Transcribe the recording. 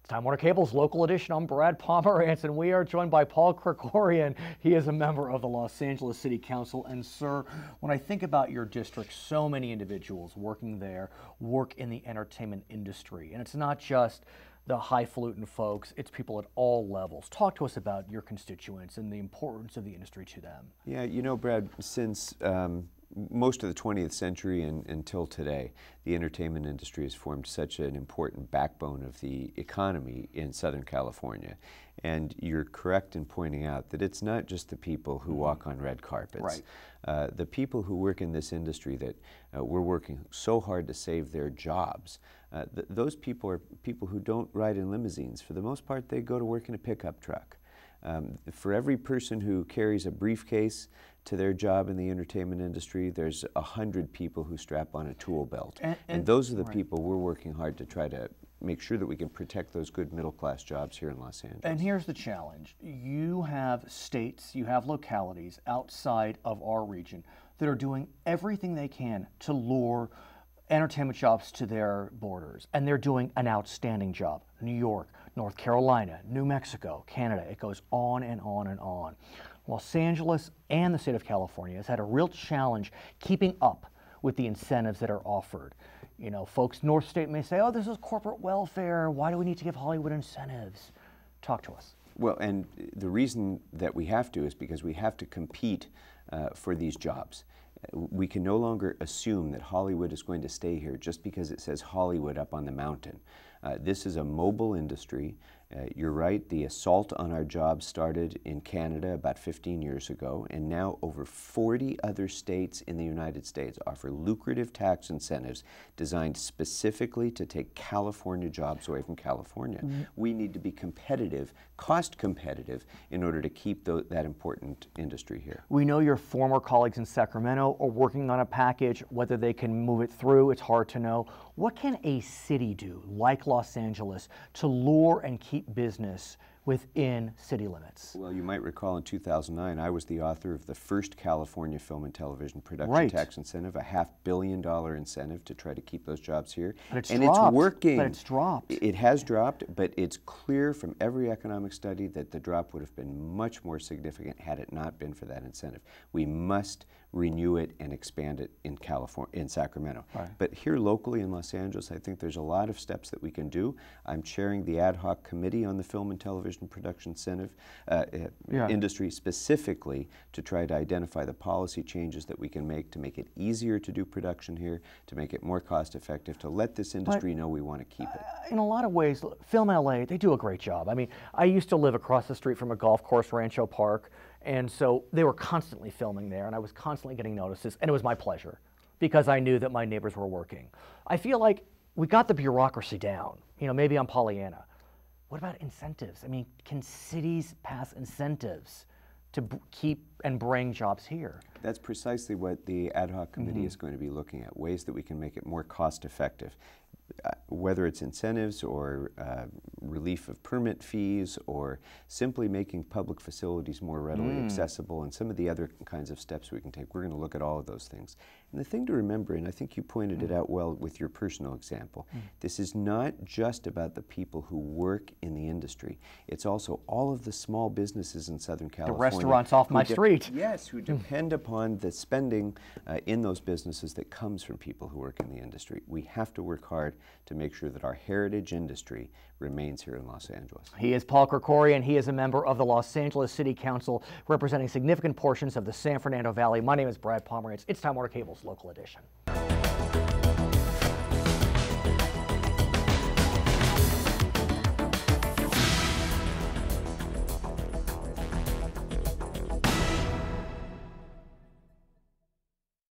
Time Warner Cable's local edition. I'm Brad Pomerance, and we are joined by Paul Krekorian. He is a member of the Los Angeles City Council. And sir, when I think about your district, so many individuals working there work in the entertainment industry. And it's not just the highfalutin folks, it's people at all levels. Talk to us about your constituents and the importance of the industry to them. Yeah, you know, Brad, since most of the 20th century and until today, the entertainment industry has formed such an important backbone of the economy in Southern California. And you're correct in pointing out that it's not just the people who walk on red carpets. Right. The people who work in this industry that we're working so hard to save their jobs, those people are people who don't ride in limousines. For the most part, they go to work in a pickup truck. For every person who carries a briefcase to their job in the entertainment industry, there's 100 people who strap on a tool belt. And those are the people we're working hard to try to make sure that we can protect those good middle-class jobs here in Los Angeles. And here's the challenge. You have states, you have localities outside of our region that are doing everything they can to lure entertainment jobs to their borders, and they're doing an outstanding job. New York, North Carolina, New Mexico, Canada, it goes on and on and on. Los Angeles and the state of California has had a real challenge keeping up with the incentives that are offered. You know, folks North State may say, oh, this is corporate welfare, why do we need to give Hollywood incentives? Talk to us. Well, and the reason that we have to is because we have to compete for these jobs. We can no longer assume that Hollywood is going to stay here just because it says Hollywood up on the mountain. This is a mobile industry. You're right, the assault on our jobs started in Canada about 15 years ago, and now over 40 other states in the United States offer lucrative tax incentives designed specifically to take California jobs away from California. We need to be competitive, cost competitive, in order to keep that important industry here. We know your former colleagues in Sacramento are working on a package. Whether they can move it through, it's hard to know. What can a city do, like Los Angeles, to lure and keep business within city limits? Well, you might recall in 2009, I was the author of the first California film and television production tax incentive, a $500 million incentive to try to keep those jobs here. But it's and dropped. It's working. But it's dropped. It has dropped, but it's clear from every economic study that the drop would have been much more significant had it not been for that incentive. We must renew it and expand it in California, in Sacramento. Right. But here locally in Los Angeles, I think there's a lot of steps that we can do. I'm chairing the ad hoc committee on the film and television production incentive industry, specifically to try to identify the policy changes that we can make to make it easier to do production here, to make it more cost effective, to let this industry know we want to keep it. In a lot of ways, Film LA, they do a great job. I mean, I used to live across the street from a golf course, Rancho Park, and so they were constantly filming there, and I was constantly getting notices, and it was my pleasure because I knew that my neighbors were working. I feel like we got the bureaucracy down. You know, maybe I'm Pollyanna. What about incentives? I mean, can cities pass incentives to keep and bring jobs here? That's precisely what the ad hoc committee is going to be looking at, ways that we can make it more cost effective. Whether it's incentives or relief of permit fees or simply making public facilities more readily accessible and some of the other kinds of steps we can take. We're going to look at all of those things. And the thing to remember, and I think you pointed it out well with your personal example, this is not just about the people who work in the industry. It's also all of the small businesses in Southern California. The restaurants off my street. Yes, who depend upon the spending in those businesses that comes from people who work in the industry. We have to work hard to make sure that our heritage industry remains here in Los Angeles. He is Paul Krekorian. He is a member of the Los Angeles City Council, representing significant portions of the San Fernando Valley. My name is Brad Pomerance. It's Time Warner Cable's local edition.